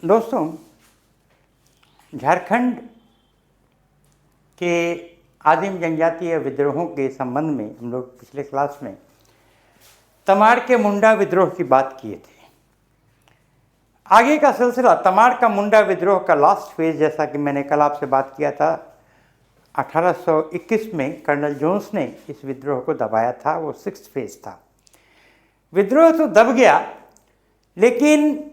दोस्तों, झारखंड के आदिम जनजातीय विद्रोहों के संबंध में हम लोग पिछले क्लास में तमाड़ के मुंडा विद्रोह की बात किए थे। आगे का सिलसिला तमाड़ का मुंडा विद्रोह का लास्ट फेज, जैसा कि मैंने कल आपसे बात किया था, 1821 में कर्नल जोन्स ने इस विद्रोह को दबाया था। वो 6th फेज था। विद्रोह तो दब गया, लेकिन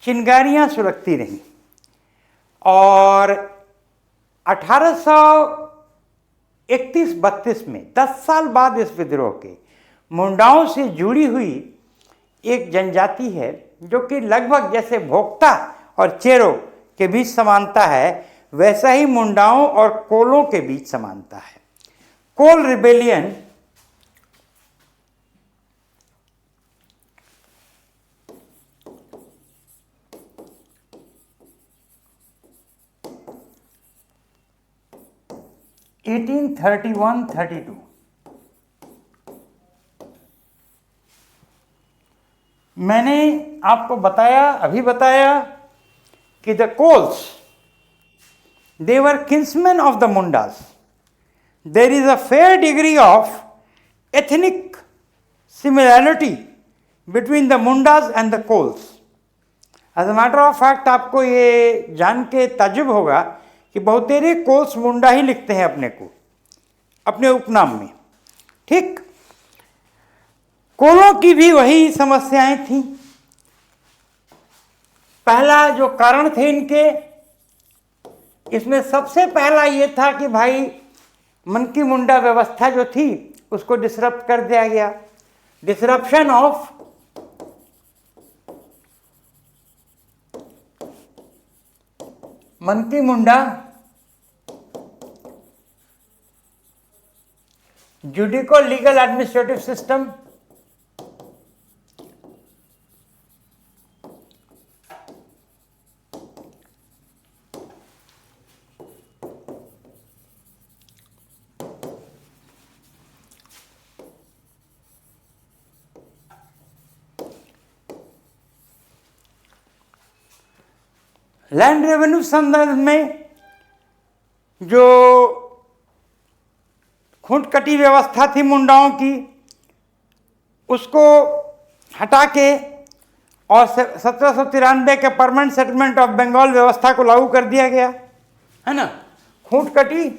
चिंगारियां सुलगती रहीं और 1831-32 में 10 साल बाद इस विद्रोह के मुंडाओं से जुड़ी हुई एक जनजाति है जो कि लगभग जैसे भोक्ता और चेरो के बीच समानता है, वैसा ही मुंडाओं और कोलों के बीच समानता है। कोल रिबेलियन (1831-32) मैंने आपको अभी बताया कि the Kols, they were kinsmen of the Mundas. There is a fair degree of ethnic similarity between the Mundas and the Kols. As a matter of fact, आपको ये जान के ताज्जुब होगा कि बहुतेरे कोल्स मुंडा ही लिखते हैं अपने उपनाम में। ठीक, कोलों की भी वही समस्याएं थीं। पहला जो कारण थे इनके, इसमें सबसे पहला ये था कि भाई मनकी मुंडा व्यवस्था जो थी उसको डिसरप्ट कर दिया गया। डिसरप्शन ऑफ मनकी मुंडा जुडिको legal administrative system land revenue संदर्भ में जो खूंटकटी व्यवस्था थी मुंडाओं की, उसको हटा के और 1793 के परमानेंट सेटलमेंट ऑफ बंगाल व्यवस्था को लागू कर दिया गया, है ना। खूंटकटी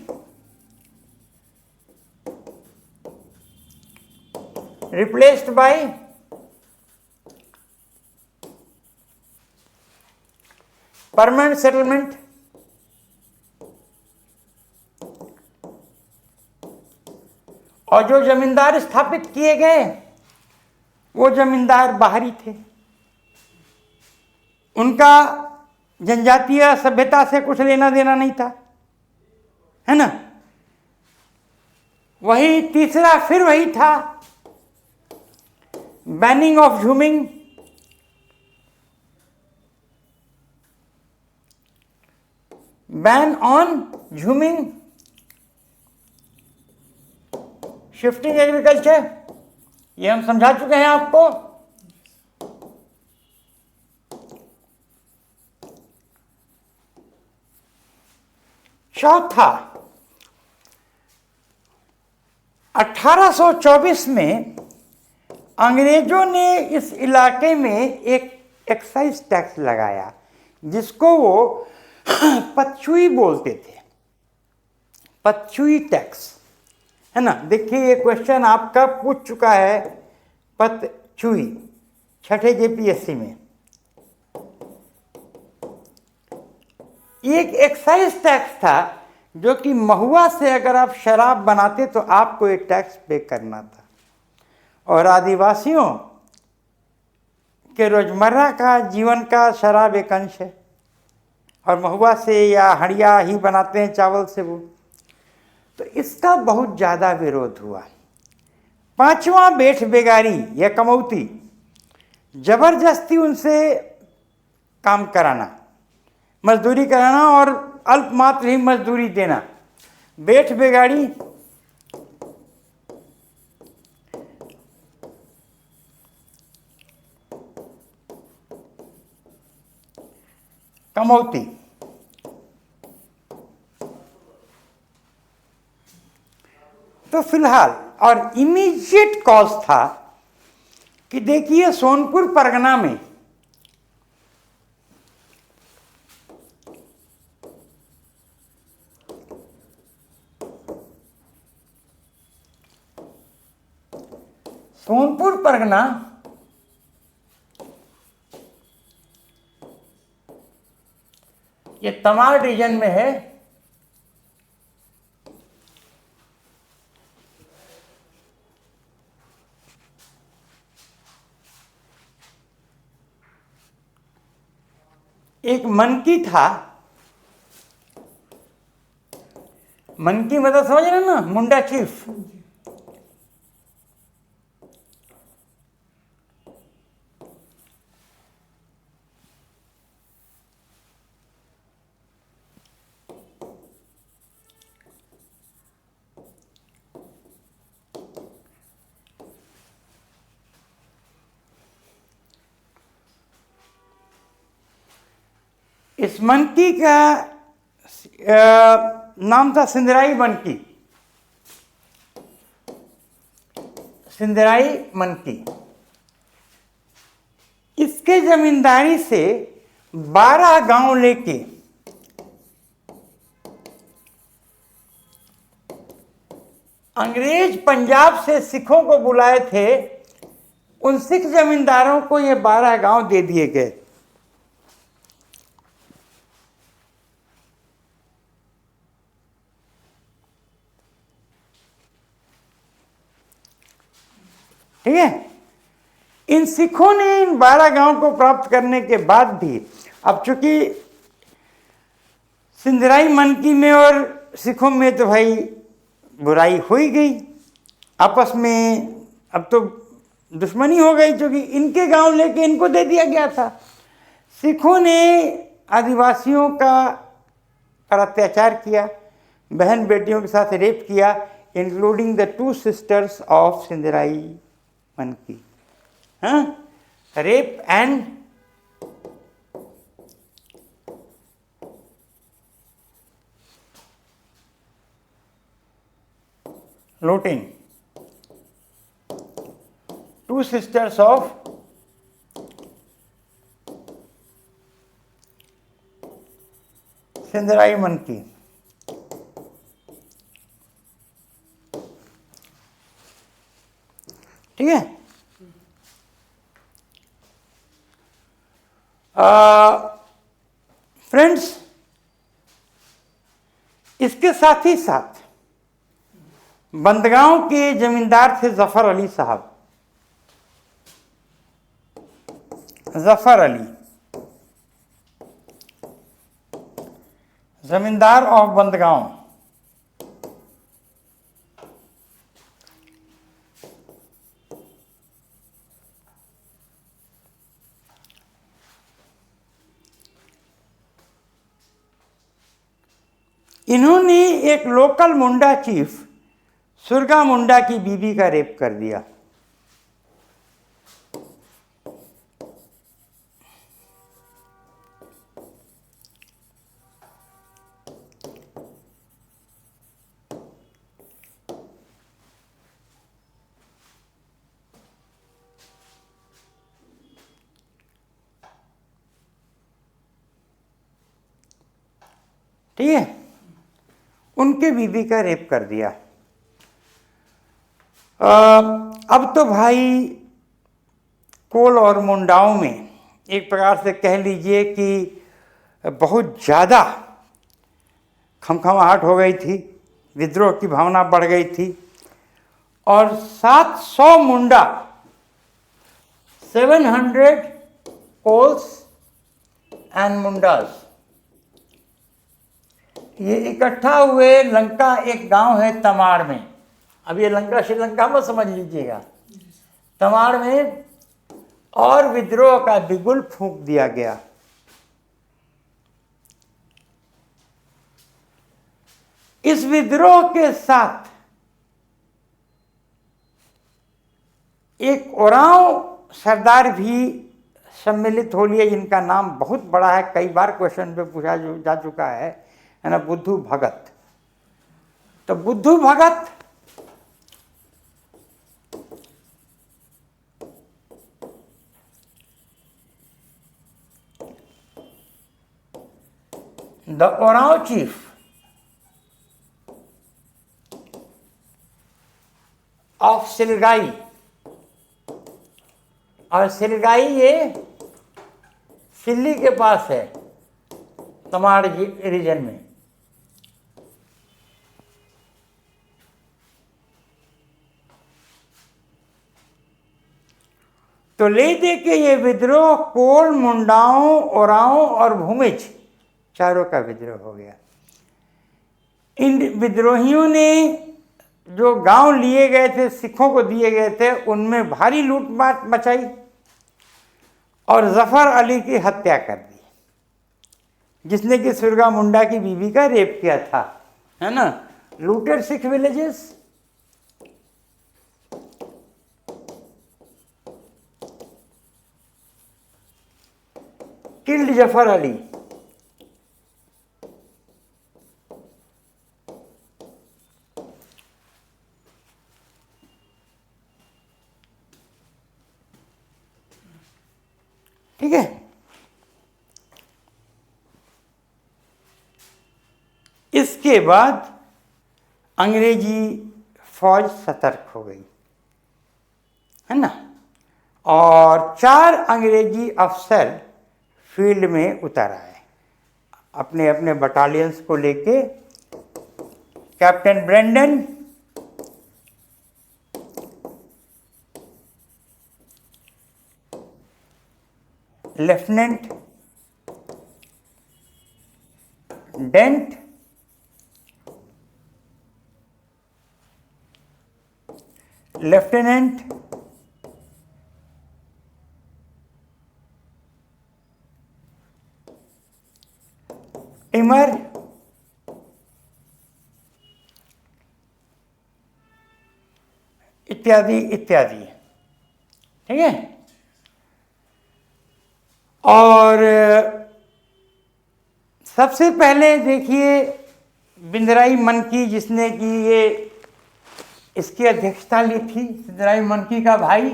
रिप्लेस्ड बाय परमानेंट सेटलमेंट। और जो जमींदार स्थापित किए गए वो जमींदार बाहरी थे, उनका जनजातीय सभ्यता से कुछ लेना देना नहीं था, है ना। वही तीसरा फिर वही था, banning of jhuming, ban on jhuming, shifting agriculture, ये हम समझा चुके हैं आपको। चौथा, 1824 में अंग्रेजों ने इस इलाके में एक एक्साइज टैक्स लगाया जिसको वो पतचुई बोलते थे। पतचुई टैक्स, है ना। देखिए, ये क्वेश्चन आपका पूछ चुका है पतचुई 6ठे JPSC में। एक एक्साइज टैक्स था जो कि महुआ से अगर आप शराब बनाते तो आपको एक टैक्स पे करना था, और आदिवासियों के रोजमर्रा का जीवन का शराब एक अंश है, और महुआ से या हड़िया ही बनाते हैं चावल से वो, तो इसका बहुत ज़्यादा विरोध हुआ। पांचवा, बेठ बेगारी या कमौती, जबरदस्ती उनसे काम कराना, मजदूरी कराना और अल्प मात्र ही मजदूरी देना। बेठ बेगारी कमौती। तो फिलहाल और इमीडिएट कॉज था कि देखिए सोनपुर परगना में सोनपुर परगना ये तमाड़ रीजन में है। एक मनकी था, मनकी मतलब समझ रहे ना, मुंडा चीफ। इस मनकी का नाम था सिंदराई मनकी, सिंदराई मनकी। इसके जमींदारी से 12 गांव लेके अंग्रेज पंजाब से सिखों को बुलाए थे। उन सिख जमींदारों को ये 12 गांव दे दिए गए। ठीक है। इन सिखों ने इन 12 गांव को प्राप्त करने के बाद भी, अब चूंकि सिंधराई मनकी में और सिखों में तो भाई बुराई हो ही गई, आपस में अब तो दुश्मनी हो गई, क्योंकि इनके गांव लेके इनको दे दिया गया था। सिखों ने आदिवासियों का पर अत्याचार किया, बहन बेटियों के साथ रेप किया, इंक्लूडिंग द 2 सिस्टर्स ऑफ सिंधराई मनकी। हाँ, rape and looting, 2 sisters of सिंधराई मनकी। ठीक है। फ्रेंड्स, इसके साथ ही साथ बंदगांव के जमींदार थे जफर अली साहब, जफर अली, जमींदार ऑफ बंदगांव। इन्होंने एक लोकल मुंडा चीफ सुरगा मुंडा की बीवी का रेप कर दिया। ठीक है, उनके बीवी का रेप कर दिया। अब तो भाई कोल और मुंडाओं में एक प्रकार से कह लीजिए कि बहुत ज़्यादा खमखमाहट हो गई थी, विद्रोह की भावना बढ़ गई थी, और 700 मुंडा, 700 कोल्स एंड मुंडास, ये इकट्ठा हुए लंका, एक गांव है तमाड़ में। अब ये लंका श्रीलंका में समझ लीजिएगा, तमाड़ में, और विद्रोह का बिगुल फूंक दिया गया। इस विद्रोह के साथ एक ओरांव सरदार भी सम्मिलित होलिए, जिनका नाम बहुत बड़ा है, कई बार क्वेश्चन पे पूछा जा चुका है ना, बुद्धू भगत। तो बुद्धू भगत द ओरांव चीफ ऑफ सिलगाई, और सिलगाई ये सिल्ली के पास है, तमाड़ रीजन में। तो ले दे के ये विद्रोह कोल, मुंडाओं, ओराओं और भूमिज, चारों का विद्रोह हो गया। इन विद्रोहियों ने जो गांव लिए गए थे, सिखों को दिए गए थे, उनमें भारी लूटमार मचाई और जफर अली की हत्या कर दी, जिसने कि सुरगा मुंडा की बीवी का रेप किया था, है ना। Looted Sikh villages, killed Zafar Ali. ठीक है। इसके बाद अंग्रेजी फौज सतर्क हो गई, है ना, और 4 अंग्रेजी अफसर फील्ड में उतर आए अपने अपने बटालियंस को लेके। Captain Brendan, lieutenant Dent, lieutenant Timmer, इत्यादि इत्यादि। ठीक है। और सबसे पहले देखिए बिंदराई मनकी, जिसने कि ये इसकी अध्यक्षता ली थी, बिंदराई मनकी का भाई,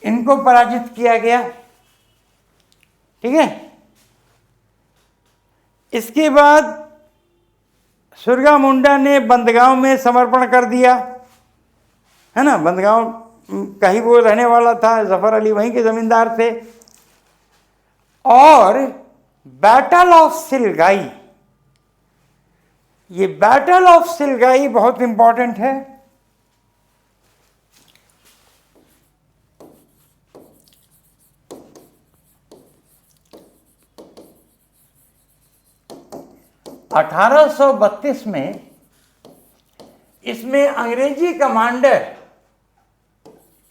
इनको पराजित किया गया। ठीक है। इसके बाद सुरगा मुंडा ने बंदगांव में समर्पण कर दिया, है ना। बंदगांव का ही वो रहने वाला था, जफर अली वहीं के जमींदार थे। और बैटल ऑफ सिलगाई, ये बैटल ऑफ सिलगाई बहुत इंपॉर्टेंट है। (1832) में इसमें अंग्रेजी कमांडर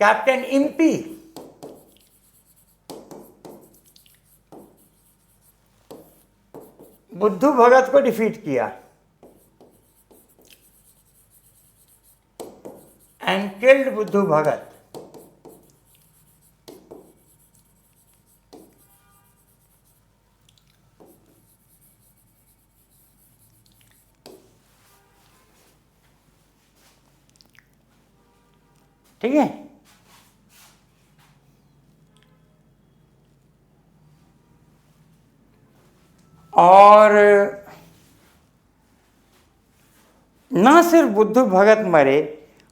कैप्टन इम्पी बुद्धू भगत को डिफीट किया एंड किल्ड बुद्धू भगत। ठीक है। और ना सिर्फ बुद्धू भगत मरे,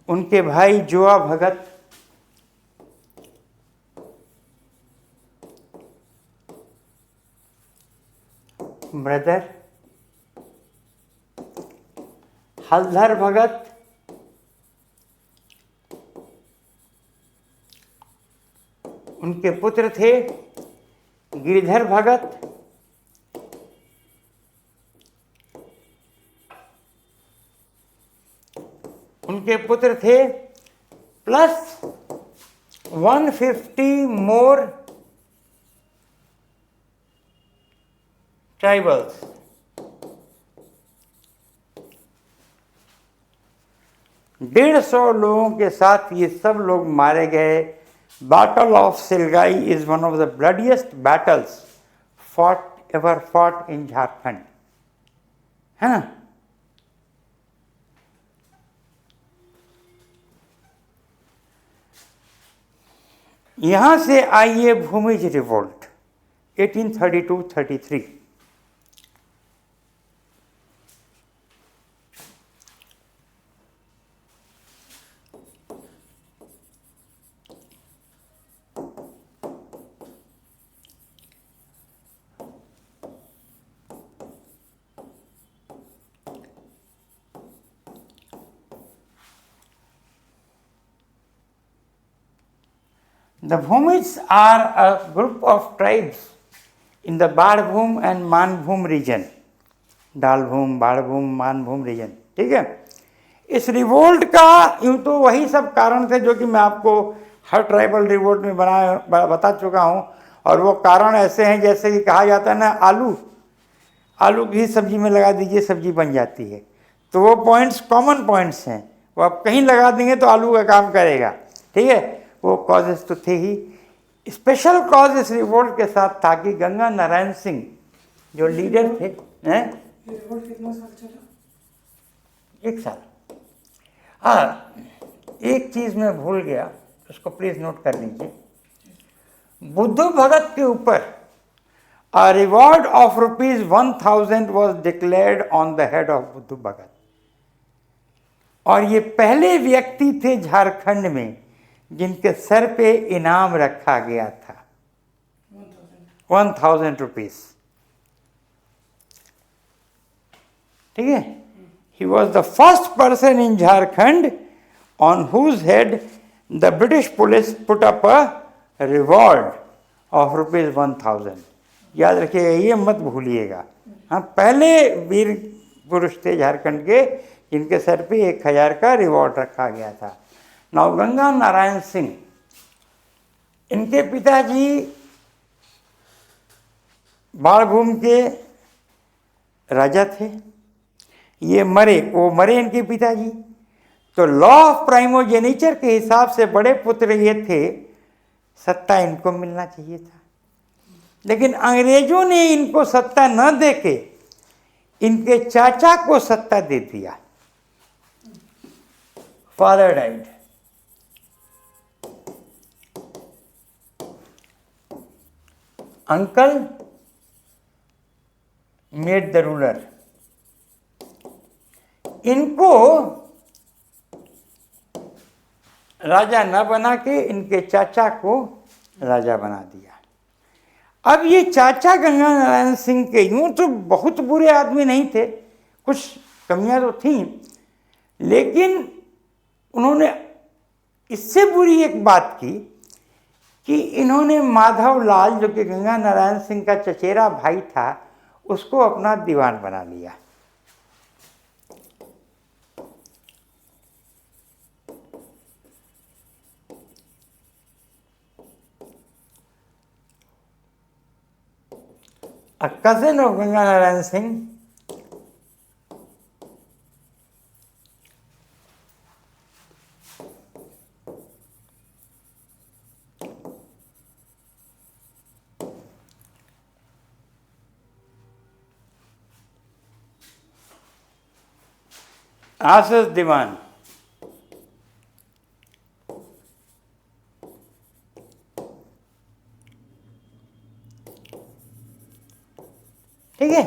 उनके भाई जोआ भगत, ब्रदर हलधर भगत, उनके पुत्र थे गिरिधर भगत, उनके पुत्र थे, प्लस 150 मोर ट्राइबल्स। 150 लोगों के साथ ये सब लोग मारे गए। Battle of Silagai is one of the bloodiest battles ever fought in Jharkhand, है ना। यहां से आइए Bhumij revolt 1832-33। The Bhumids are a group of tribes in the Bardbhum and Manbhum region, Dhalbhum, Barabhum, Manbhum region, ठीक है। इस रिवोल्ट का यूँ तो वही सब कारण थे जो कि मैं आपको हर ट्राइबल रिवोल्ट में बता चुका हूँ। और वो कारण ऐसे हैं जैसे कि कहा जाता है ना, आलू की सब्जी में लगा दीजिए, सब्जी बन जाती है। तो वो पॉइंट्स कॉमन पॉइंट्स हैं, वो आप कहीं लगा देंगे तो आलू का काम करेगा, ठीक है। वो कॉजेस तो थे ही। स्पेशल कॉज इस रिवोल्ट के साथ था कि गंगा नारायण सिंह जो लीडर थे, हैं, रिवोल्ट कितना साल चला? 1 साल। हाँ, एक चीज मैं भूल गया, उसको प्लीज नोट कर लीजिए। बुद्धू भगत के ऊपर a reward of ₹1000 was declared on the head of बुद्धू भगत। और ये पहले व्यक्ति थे झारखंड में जिनके सर पे इनाम रखा गया था 1000 रुपीज, ठीक है। He was the first person in Jharkhand on whose head the British police put up a reward of ₹1000। याद रखिएगा, ये मत भूलिएगा। हाँ, पहले वीर पुरुष थे झारखंड के जिनके सर पे 1000 का रिवॉर्ड रखा गया था। नाउ गंगा नारायण सिंह, इनके पिताजी बाड़भूम के राजा थे। ये मरे, वो मरे इनके पिताजी। तो लॉ ऑफ प्राइमोजेनिचर के हिसाब से बड़े पुत्र ये थे, सत्ता इनको मिलना चाहिए था। लेकिन अंग्रेजों ने इनको सत्ता न देके इनके चाचा को सत्ता दे दिया। Father died, uncle made the ruler. इनको राजा न बना के इनके चाचा को राजा बना दिया। अब ये चाचा गंगा नारायण सिंह के यूं तो बहुत बुरे आदमी नहीं थे, कुछ कमियां तो थी, लेकिन उन्होंने इससे बुरी एक बात की कि इन्होंने माधव लाल, जो कि गंगा नारायण सिंह का चचेरा भाई था, उसको अपना दीवान बना लिया। A cousin of Ganga Narayan Singh, आशीष दीवान, ठीक है।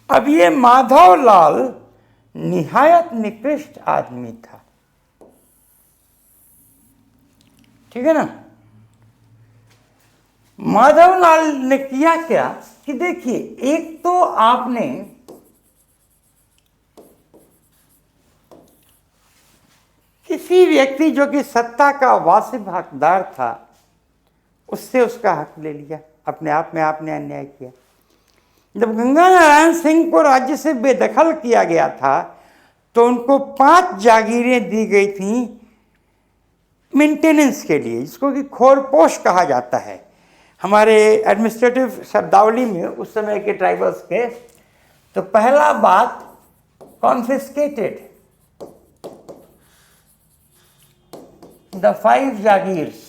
अब ये माधव लाल निहायत निकृष्ट आदमी था, ठीक है ना। माधव लाल ने किया क्या कि देखिए, एक तो आपने किसी व्यक्ति जो कि सत्ता का वासिब हकदार था उससे उसका हक ले लिया, अपने आप में आपने अन्याय किया। जब गंगा नारायण सिंह को राज्य से बेदखल किया गया था तो उनको 5 जागीरें दी गई थीं मेंटेनेंस के लिए, जिसको कि खोरपोश कहा जाता है हमारे एडमिनिस्ट्रेटिव शब्दावली में उस समय के ट्राइबल्स के। तो पहला बात कॉन्फिस्केटेड, द 5 जागीर्स,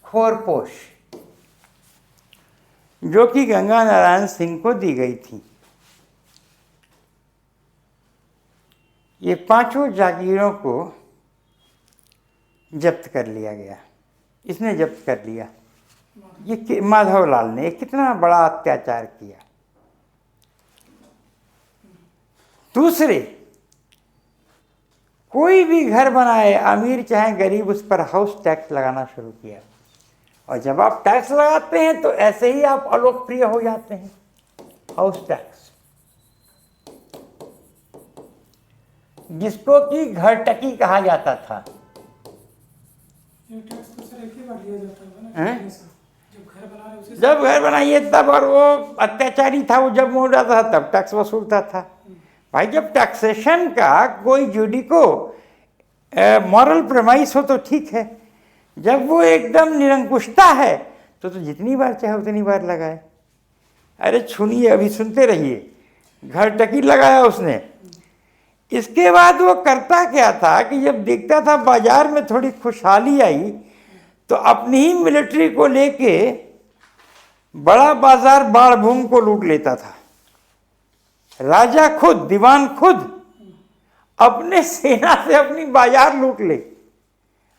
खोरपोश, जो कि गंगा नारायण सिंह को दी गई थी। ये पांचों जागीरों को जब्त कर लिया गया। इसने जब्त कर लिया, ये माधवलाल ने कितना बड़ा अत्याचार किया। दूसरे, कोई भी घर बनाए, अमीर चाहे गरीब, उस पर हाउस टैक्स लगाना शुरू किया। और जब आप टैक्स लगाते हैं तो ऐसे ही आप अलोकप्रिय हो जाते हैं। हाउस टैक्स, जिसको कि घरटकी कहा जाता था। ये टैक्स तो सर एक ही बार लिया जाता है ना, हैं? जब घर बना रहे उसी जब घर बनाइए तब, और वो अत्याचारी था, वो जब मोड़ जाता था तब टैक्स वसूलता था। भाई, जब टैक्सेशन का कोई जुडिको मॉरल प्रेमाइस हो तो ठीक है, जब वो एकदम निरंकुशता है तो जितनी बार चाहे उतनी बार लगाए। अरे सुनिए, अभी सुनते रहिए, घरटकी लगाया उसने। इसके बाद वो करता क्या था कि जब देखता था बाजार में थोड़ी खुशहाली आई तो अपनी ही मिलिट्री को लेके बड़ा बाजार बाणभूम को लूट लेता था। राजा खुद, दीवान खुद अपने सेना से अपनी बाजार लूट ले।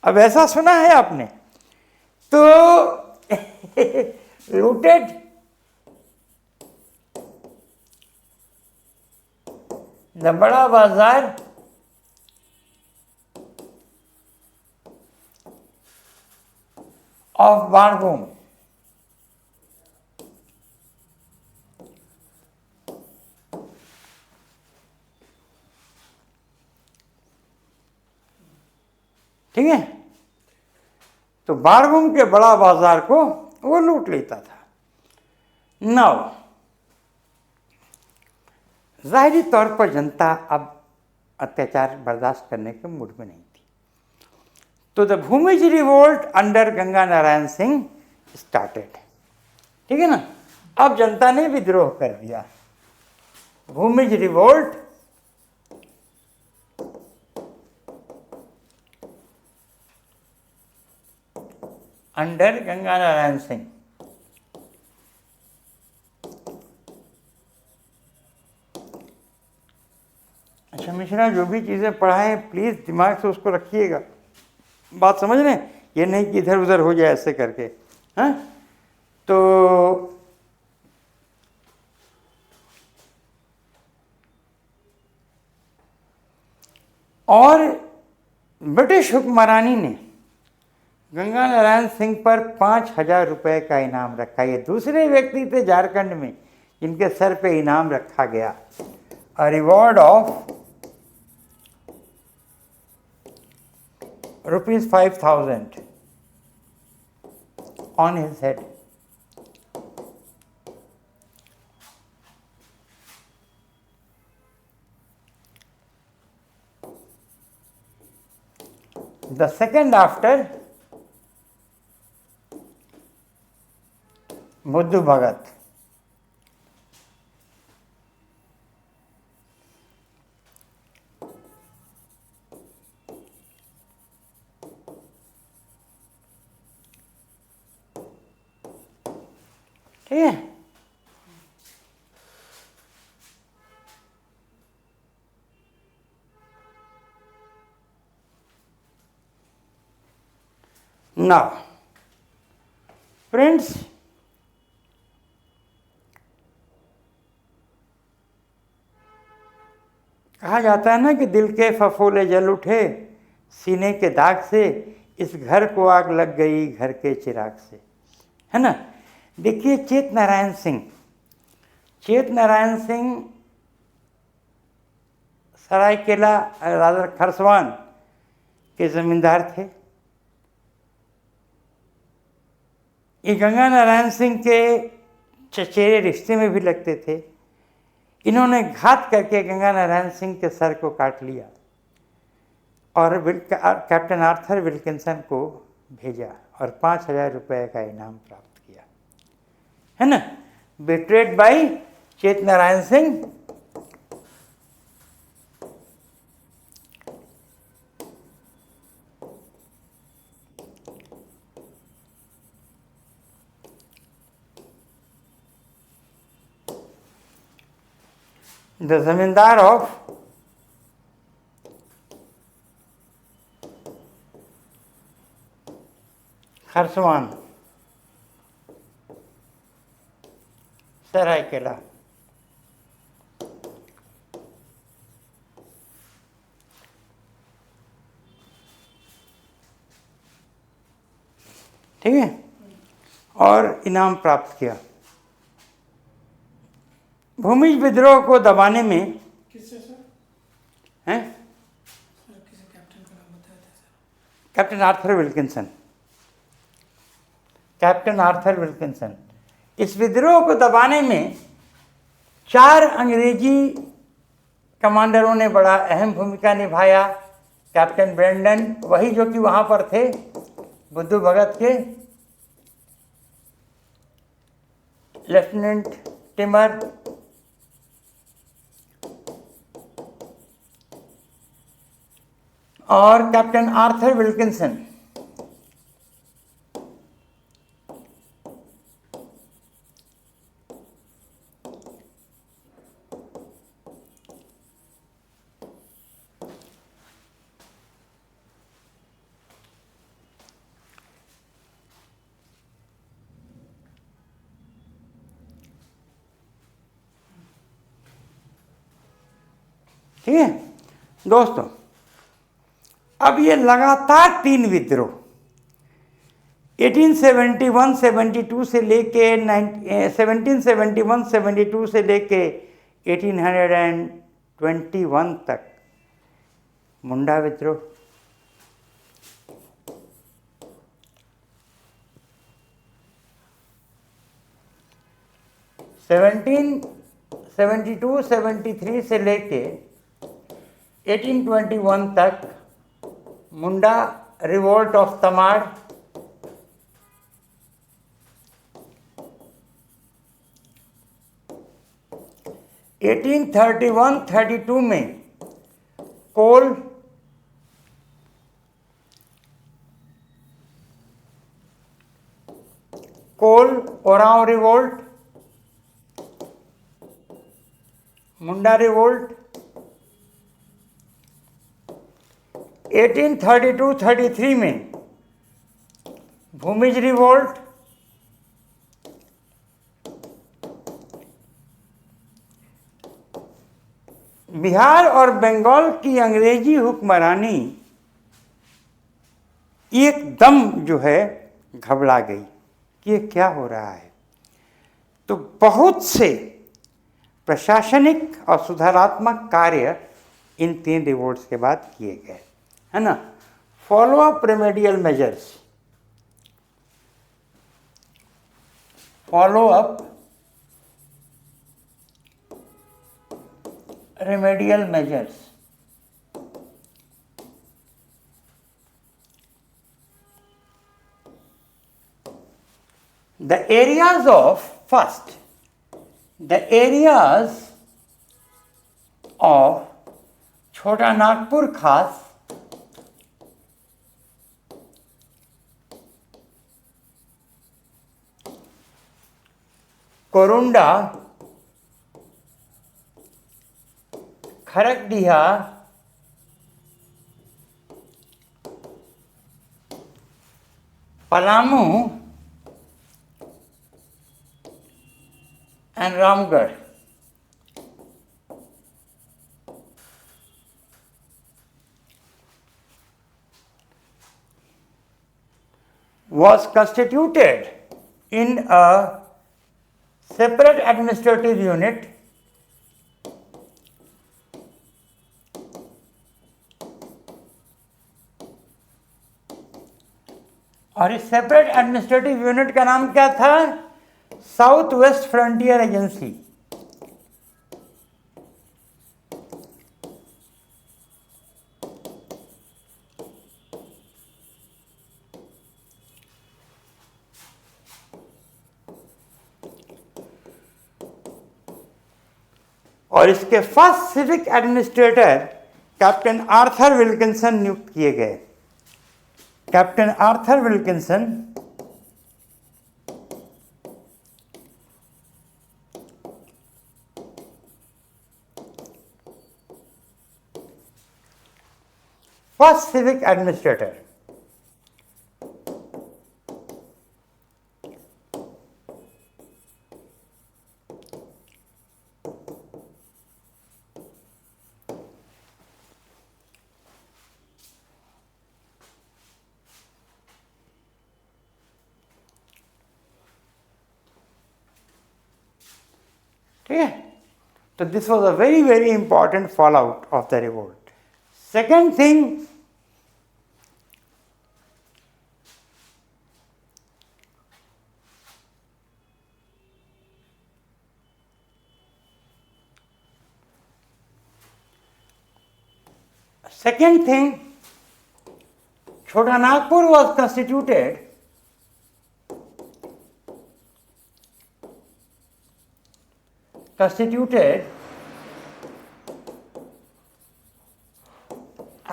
अब ऐसा सुना है आपने? तो लूटेड द बड़ा बाजार ऑफ बाणभूम। ठीक है, तो बाणभूम के बड़ा बाजार को वो लूट लेता था। नाउ जाहिरी तौर पर जनता अब अत्याचार बर्दाश्त करने के मूड में नहीं थी। तो the Bhumij revolt under Ganga Narayan Singh started. ठीक है ना, अब जनता ने विद्रोह कर दिया। Bhumij revolt under Ganga Narayan Singh. अच्छा मिश्रा, जो भी चीज़ें पढ़ाएं प्लीज़ दिमाग से उसको रखिएगा, बात समझ रहे हैं? ये नहीं कि इधर उधर हो जाए ऐसे करके। हाँ, तो और ब्रिटिश हुक्मरानी ने गंगा नारायण सिंह पर 5,000 रुपये का इनाम रखा। ये दूसरे व्यक्ति थे झारखंड में जिनके सर पे इनाम रखा गया। A reward of ₹5,000 on his head. The second after बुद्धू भगत। ठीक है, नाउ फ्रेंड्स, कहा जाता है ना कि दिल के फफोले जल उठे सीने के दाग से, इस घर को आग लग गई घर के चिराग से, है ना। देखिए, चेत नारायण सिंह सरायकेला राजा खरसवान के जमींदार थे। ये गंगा नारायण सिंह के चचेरे रिश्ते में भी लगते थे। इन्होंने घात करके गंगा नारायण सिंह के सर को काट लिया और कैप्टन आर्थर विल्किंसन को भेजा और 5,000 रुपये का इनाम प्राप्त किया, है ना। बिट्रेड बाय चेत नारायण सिंह, द जमींदार ऑफ खरसवान सरायकेला। ठीक है, और इनाम प्राप्त किया। भूमिज विद्रोह को दबाने में किससे सर? हैं सर किसी कैप्टन का नाम बताया था sir. Captain Arthur Wilkinson, captain Arthur Wilkinson. इस विद्रोह को दबाने में 4 अंग्रेजी कमांडरों ने बड़ा अहम भूमिका निभाया। कैप्टन ब्रेंडन, वही जो कि वहां पर थे बुद्धू भगत के, लेफ्टिनेंट टिमर, और कैप्टन आर्थर विल्किंसन। ठीक है दोस्तों, अब ये लगातार 3 विद्रोह 1871-72 से लेके 1771-72 से लेके 1821 तक मुंडा विद्रोह, सेवनटीन 72-73 से लेके 1821 तक मुंडा रिवोल्ट ऑफ तमाड़, 1831-32 में कोल ओरांव रिवोल्ट, मुंडा रिवोल्ट, 1832-33 में भूमिज रिवोल्ट, बिहार और बंगाल की अंग्रेजी हुक्मरानी एकदम जो है घबरा गई कि ये क्या हो रहा है। तो बहुत से प्रशासनिक और सुधारात्मक कार्य इन 3 रिवोल्ट्स के बाद किए गए, है ना। Follow up remedial measures, follow up remedial measures, the areas of first, the areas of छोटा नागपुर खास, कोरुंडा, खरकडिहा, Palamu and Ramgarh was constituted in a separate administrative unit और इस सेपरेट एडमिनिस्ट्रेटिव यूनिट का नाम क्या था? South west frontier agency. और इसके first civic administrator captain Arthur Wilkinson नियुक्त किए गए। Captain Arthur Wilkinson first civic administrator. ठीक है, तो this was a very very important fall out of the revolt. Second thing, Chota Nagpur was constituted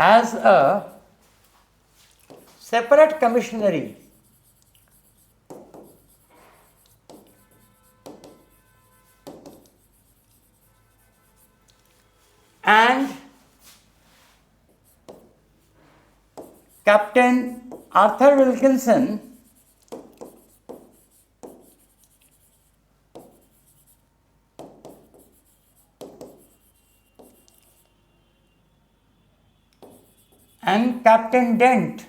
as a separate commissionary and Captain Arthur Wilkinson and Captain Dent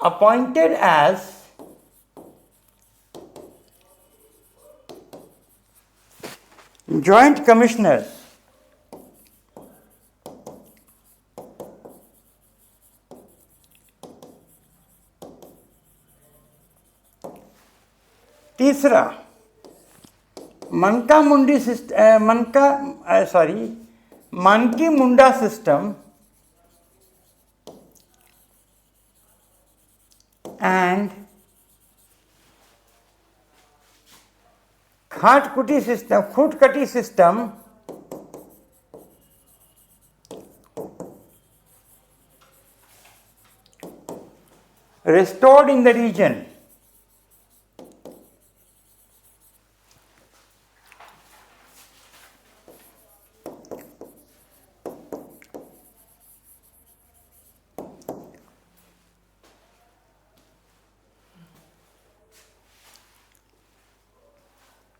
appointed as joint commissioners तीसरा Manki Munda system and Khuntkatti system restored in the region.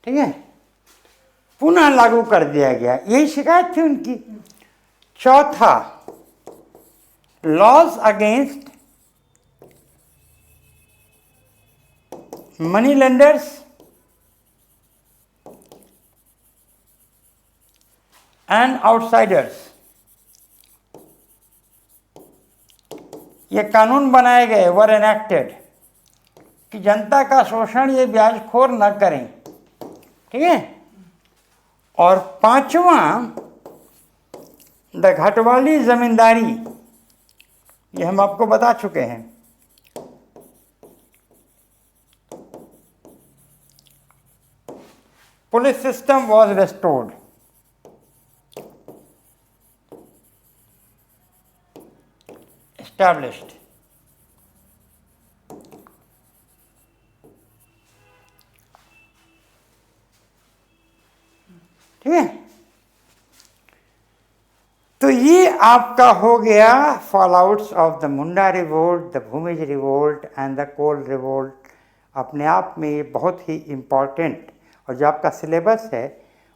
ठीक है, पुनः लागू कर दिया गया, यही शिकायत थी उनकी। चौथा, laws against money lenders and outsiders, ये कानून बनाए गए, वर एनेक्टेड, कि जनता का शोषण ये ब्याजखोर न करें। ठीक है, और पांचवा, द घटवाली जमींदारी, ये हम आपको बता चुके हैं। Police system was restored. Established. ठीक है, तो ये आपका हो गया fallouts of the Munda revolt, the Bhumij revolt and the Kol revolt. अपने आप में ये बहुत ही इम्पॉर्टेंट, और जो आपका सिलेबस है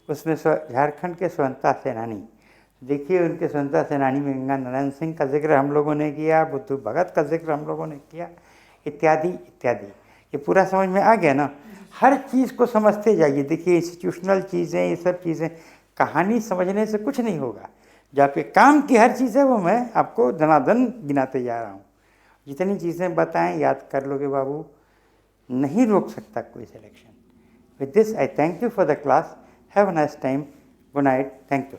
उसमें झारखंड के स्वतंत्रता सेनानी, देखिए उनके स्वतंत्रता सेनानी में गंगा नारायण सिंह का जिक्र हम लोगों ने किया, बुद्धू भगत का जिक्र हम लोगों ने किया, इत्यादि इत्यादि। ये पूरा समझ में आ गया ना? हर चीज़ को समझते जाइए। देखिए इंस्टीट्यूशनल चीज़ें, ये सब चीज़ें, कहानी समझने से कुछ नहीं होगा। जो आपके काम की हर चीज़ है वो मैं आपको धनाधन गिनाते जा रहा हूँ। जितनी चीज़ें बताएं याद कर लोगे बाबू, नहीं रोक सकता कोई selection. With this I thank you for the class. Have a nice time. Good night. Thank you.